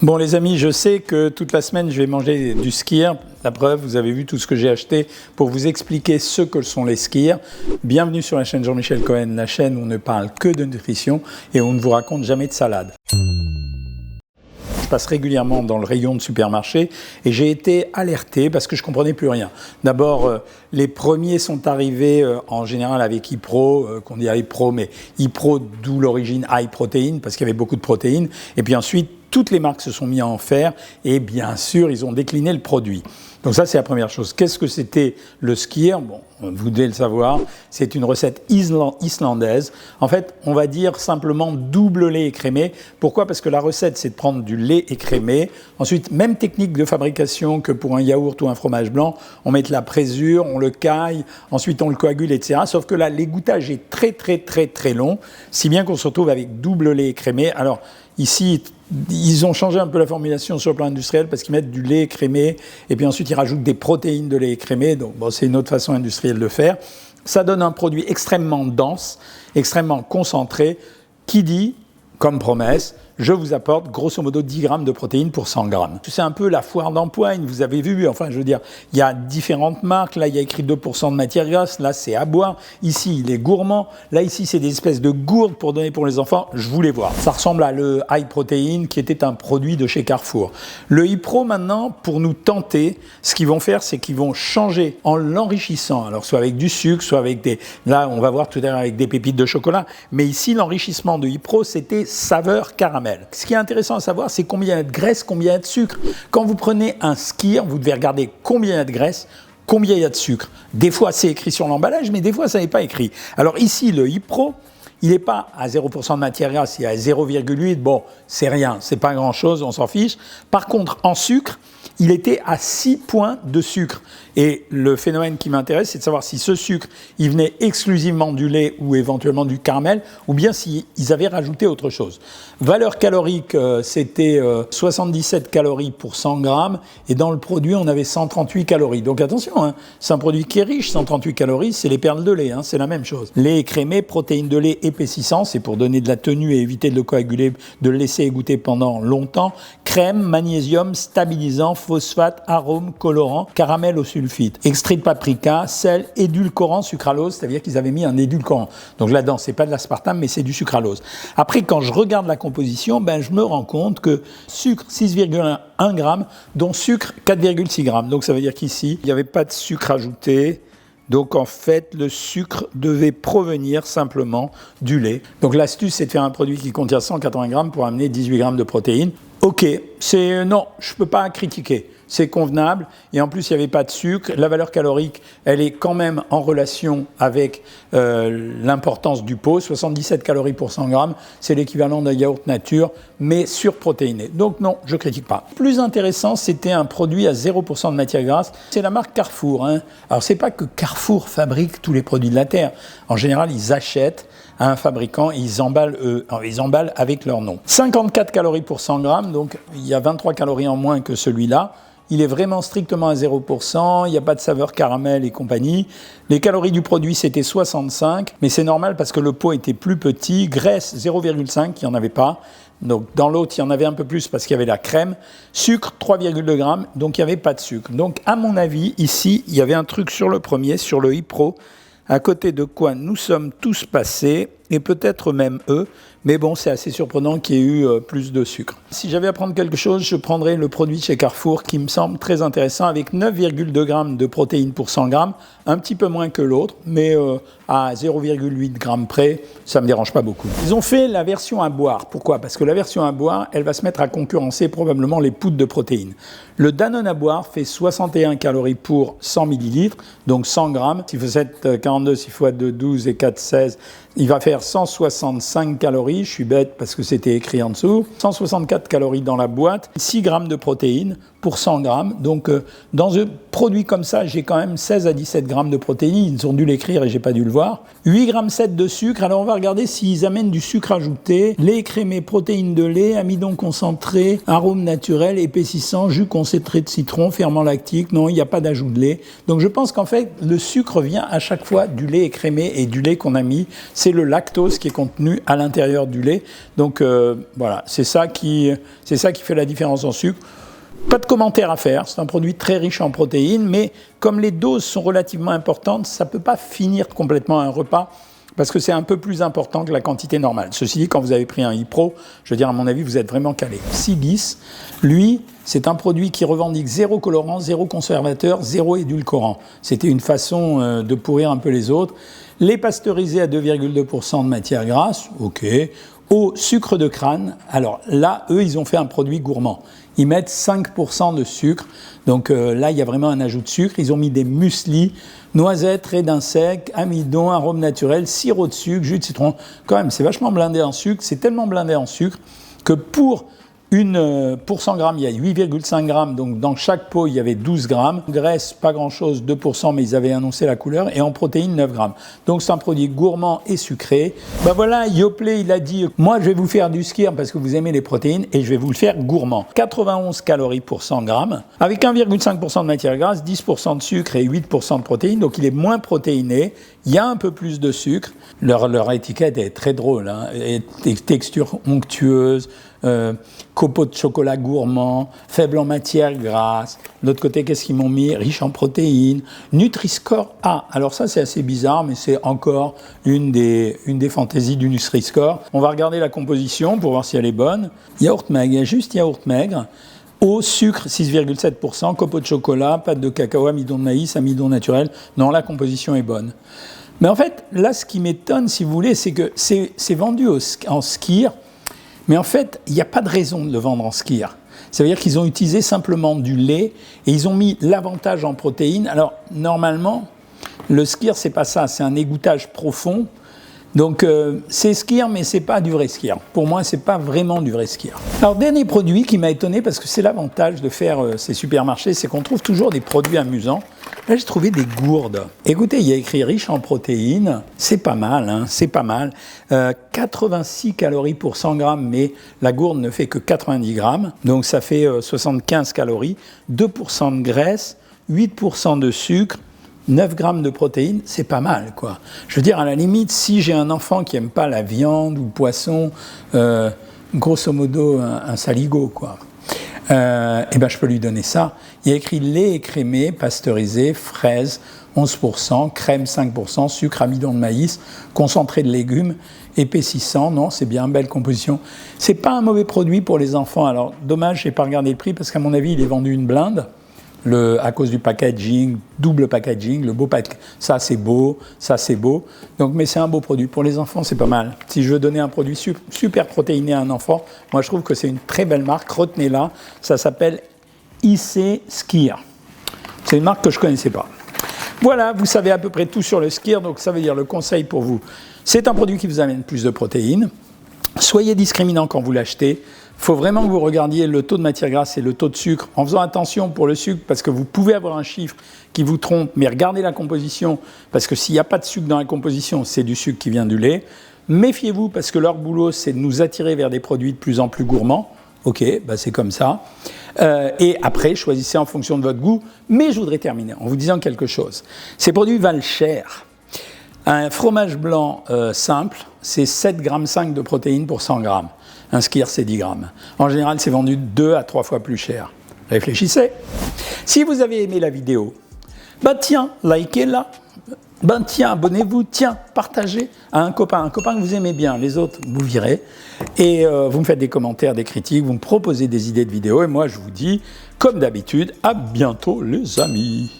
Bon les amis, je sais que toute la semaine je vais manger du skyr. La preuve, vous avez vu tout ce que j'ai acheté pour vous expliquer ce que sont les skyrs. Bienvenue sur la chaîne Jean-Michel Cohen, la chaîne où on ne parle que de nutrition et où on ne vous raconte jamais de salade. Je passe régulièrement dans le rayon de supermarché et j'ai été alerté parce que je ne comprenais plus rien. D'abord, les premiers sont arrivés en général avec iPro, qu'on dit iPro, mais iPro d'où l'origine high protein parce qu'il y avait beaucoup de protéines. Et puis ensuite, toutes les marques se sont mises à en faire et bien sûr, ils ont décliné le produit. Donc ça, c'est la première chose. Qu'est-ce que c'était le skyr? Bon, vous devez le savoir, c'est une recette islandaise. En fait, on va dire simplement double lait écrémé. Pourquoi? Parce que la recette, c'est de prendre du lait écrémé. Ensuite, même technique de fabrication que pour un yaourt ou un fromage blanc. On met de la présure, on le caille, ensuite on le coagule, etc. Sauf que là, l'égouttage est très long, si bien qu'on se retrouve avec double lait écrémé. Alors, ici, ils ont changé un peu la formulation sur le plan industriel parce qu'ils mettent du lait écrémé et puis ensuite ils rajoutent des protéines de lait écrémé. Donc bon, c'est une autre façon industrielle de faire. Ça donne un produit extrêmement dense, extrêmement concentré qui dit, comme promesse, je vous apporte grosso modo 10 grammes de protéines pour 100 grammes. C'est un peu la foire d'empoigne, vous avez vu, enfin je veux dire, il y a différentes marques, là il y a écrit 2% de matière grasse, là c'est à boire, ici il est gourmand, là ici c'est des espèces de gourdes pour donner pour les enfants, je voulais voir. Ça ressemble à le high protein qui était un produit de chez Carrefour. Le iPro maintenant, pour nous tenter, ce qu'ils vont faire c'est qu'ils vont changer en l'enrichissant, alors soit avec du sucre, soit avec des, là on va voir tout à l'heure avec des pépites de chocolat, mais ici l'enrichissement de iPro c'était saveur caramel. Ce qui est intéressant à savoir, c'est combien il y a de graisse, combien il y a de sucre. Quand vous prenez un skyr, vous devez regarder combien il y a de graisse, combien il y a de sucre. Des fois, c'est écrit sur l'emballage, mais des fois, ça n'est pas écrit. Alors ici, le iPro, il n'est pas à 0% de matière grasse, il est à 0,8. Bon, c'est rien, c'est pas grand-chose, on s'en fiche. Par contre, en sucre, il était à 6 points de sucre. Et le phénomène qui m'intéresse, c'est de savoir si ce sucre, il venait exclusivement du lait ou éventuellement du caramel, ou bien s'ils avaient rajouté autre chose. Valeur calorique, c'était 77 calories pour 100 grammes, et dans le produit, on avait 138 calories. Donc attention, hein, c'est un produit qui est riche, 138 calories, c'est les perles de lait, hein, c'est la même chose. Lait écrémé, protéines de lait épaississant, c'est pour donner de la tenue et éviter de le coaguler, de le laisser égoutter pendant longtemps. Crème, magnésium, stabilisant, phosphate, arôme, colorant, caramel au sulfite, extrait de paprika, sel, édulcorant, sucralose, c'est-à-dire qu'ils avaient mis un édulcorant. Donc là-dedans, c'est pas de l'aspartame, mais c'est du sucralose. Après, quand je regarde la composition, ben, je me rends compte que sucre 6,1 g, dont sucre 4,6 g. Donc ça veut dire qu'ici, il n'y avait pas de sucre ajouté. Donc en fait, le sucre devait provenir simplement du lait. Donc l'astuce, c'est de faire un produit qui contient 180 grammes pour amener 18 grammes de protéines. Ok, non, je ne peux pas critiquer, c'est convenable, et en plus il n'y avait pas de sucre, la valeur calorique, elle est quand même en relation avec l'importance du pot, 77 calories pour 100 grammes, c'est l'équivalent d'un yaourt nature, mais surprotéiné. Donc non, je ne critique pas. Plus intéressant, c'était un produit à 0% de matière grasse, c'est la marque Carrefour. Hein. Alors c'est pas que Carrefour fabrique tous les produits de la Terre, en général ils achètent à un fabricant et ils emballent avec leur nom. 54 calories pour 100 grammes, donc il y a 23 calories en moins que celui-là. Il est vraiment strictement à 0%, il n'y a pas de saveur caramel et compagnie. Les calories du produit, c'était 65, mais c'est normal parce que le pot était plus petit. Graisse, 0,5, il n'y en avait pas. Donc dans l'autre, il y en avait un peu plus parce qu'il y avait la crème. Sucre, 3,2 grammes, donc il n'y avait pas de sucre. Donc à mon avis, ici, il y avait un truc sur le premier, sur le iPro, à côté de quoi nous sommes tous passés, et peut-être même eux, mais bon, c'est assez surprenant qu'il y ait eu plus de sucre. Si j'avais à prendre quelque chose, je prendrais le produit chez Carrefour qui me semble très intéressant, avec 9,2 grammes de protéines pour 100 grammes, un petit peu moins que l'autre, mais à 0,8 grammes près, ça ne me dérange pas beaucoup. Ils ont fait la version à boire. Pourquoi? Parce que la version à boire, elle va se mettre à concurrencer probablement les poudres de protéines. Le Danone à boire fait 61 calories pour 100 ml, donc 100 grammes. Si vous êtes 42, 6 fois 2, 12 et 4, 16, il va faire 165 calories, je suis bête parce que c'était écrit en dessous, 164 calories dans la boîte, 6 grammes de protéines pour 100 grammes. Donc dans un produit comme ça, j'ai quand même 16 à 17 grammes de protéines, ils ont dû l'écrire et j'ai pas dû le voir. 8 grammes 7 de sucre, alors on va regarder s'ils amènent du sucre ajouté, lait écrémé, protéines de lait, amidon concentré, arôme naturel, épaississant, jus concentré de citron, ferment lactique, non, il n'y a pas d'ajout de lait. Donc je pense qu'en fait, le sucre vient à chaque fois du lait écrémé et du lait qu'on a mis, c'est c'est le lactose qui est contenu à l'intérieur du lait. Donc voilà, c'est ça qui fait la différence en sucre. Pas de commentaire à faire, c'est un produit très riche en protéines, mais comme les doses sont relativement importantes, ça ne peut pas finir complètement un repas, parce que c'est un peu plus important que la quantité normale. Ceci dit, quand vous avez pris un e-pro, je veux dire, à mon avis, vous êtes vraiment calé. Sigis, lui, c'est un produit qui revendique zéro colorant, zéro conservateur, zéro édulcorant. C'était une façon de pourrir un peu les autres. Les pasteurisés à 2,2% de matière grasse, ok. Au sucre de crâne, alors là, eux, ils ont fait un produit gourmand. Ils mettent 5% de sucre, donc là, il y a vraiment un ajout de sucre. Ils ont mis des mueslis, noisettes, raisins secs, amidon, arôme naturel, sirop de sucre, jus de citron. Quand même, c'est vachement blindé en sucre. C'est tellement blindé en sucre que pour 100 grammes, il y a 8,5 grammes, donc dans chaque pot, il y avait 12 grammes. Graisse, pas grand-chose, 2%, mais ils avaient annoncé la couleur. Et en protéines, 9 grammes. Donc c'est un produit gourmand et sucré. Ben voilà, Yoplait, il a dit, moi je vais vous faire du skyr parce que vous aimez les protéines et je vais vous le faire gourmand. 91 calories pour 100 grammes, avec 1,5% de matière grasse, 10% de sucre et 8% de protéines. Donc il est moins protéiné. Il y a un peu plus de sucre. Leur étiquette est très drôle, hein. Texture onctueuse, copeaux de chocolat gourmand, faible en matière grasse. De l'autre côté, qu'est-ce qu'ils m'ont mis? Riche en protéines. Nutri-Score A. Alors ça, c'est assez bizarre, mais c'est encore une des fantaisies du Nutri-Score. On va regarder la composition pour voir si elle est bonne. Yaourt maigre, il y a juste yaourt maigre. Eau, sucre, 6,7%, copeaux de chocolat, pâte de cacao, amidon de maïs, amidon naturel. Non, la composition est bonne. Mais en fait, là, ce qui m'étonne, si vous voulez, c'est que c'est vendu en skyr, mais en fait, il n'y a pas de raison de le vendre en skyr. Ça veut dire qu'ils ont utilisé simplement du lait et ils ont mis l'avantage en protéines. Alors, normalement, le skyr, c'est pas ça, c'est un égouttage profond. Donc, c'est skyr, mais c'est pas du vrai skyr. Pour moi, c'est pas vraiment du vrai skyr. Alors, dernier produit qui m'a étonné, parce que c'est l'avantage de faire ces supermarchés, c'est qu'on trouve toujours des produits amusants. Là, j'ai trouvé des gourdes. Écoutez, il y a écrit riche en protéines. C'est pas mal, hein, c'est pas mal. 86 calories pour 100 grammes, mais la gourde ne fait que 90 grammes. Donc, ça fait 75 calories. 2% de graisse, 8% de sucre. 9 grammes de protéines, c'est pas mal, quoi. Je veux dire, à la limite, si j'ai un enfant qui n'aime pas la viande ou le poisson, grosso modo, un saligo, quoi, et ben je peux lui donner ça. Il y a écrit lait écrémé, pasteurisé, fraises, 11%, crème 5%, sucre, amidon de maïs, concentré de légumes, épaississant. Non, c'est bien, belle composition. C'est pas un mauvais produit pour les enfants. Alors, dommage, j'ai pas regardé le prix, parce qu'à mon avis, il est vendu une blinde. À cause du packaging, double packaging, le beau ça c'est beau, ça c'est beau. Donc, mais c'est un beau produit. Pour les enfants, c'est pas mal. Si je veux donner un produit super protéiné à un enfant, moi je trouve que c'est une très belle marque. Retenez-la. Ça s'appelle IC Skyr. C'est une marque que je ne connaissais pas. Voilà, vous savez à peu près tout sur le skyr. Donc ça veut dire le conseil pour vous. C'est un produit qui vous amène plus de protéines. Soyez discriminant quand vous l'achetez. Il faut vraiment que vous regardiez le taux de matière grasse et le taux de sucre, en faisant attention pour le sucre, parce que vous pouvez avoir un chiffre qui vous trompe, mais regardez la composition, parce que s'il n'y a pas de sucre dans la composition, c'est du sucre qui vient du lait. Méfiez-vous, parce que leur boulot, c'est de nous attirer vers des produits de plus en plus gourmands. Ok, bah c'est comme ça. Et après, choisissez en fonction de votre goût. Mais je voudrais terminer en vous disant quelque chose. Ces produits valent cher. Un fromage blanc simple, c'est 7,5 grammes de protéines pour 100 grammes. Un skyr, c'est 10 grammes. En général, c'est vendu 2 à 3 fois plus cher. Réfléchissez. Si vous avez aimé la vidéo, bah tiens, likez-la. Ben tiens, abonnez-vous, tiens, partagez à un copain que vous aimez bien. Les autres, vous virez. Et vous me faites des commentaires, des critiques, vous me proposez des idées de vidéos. Et moi, je vous dis, comme d'habitude, à bientôt les amis.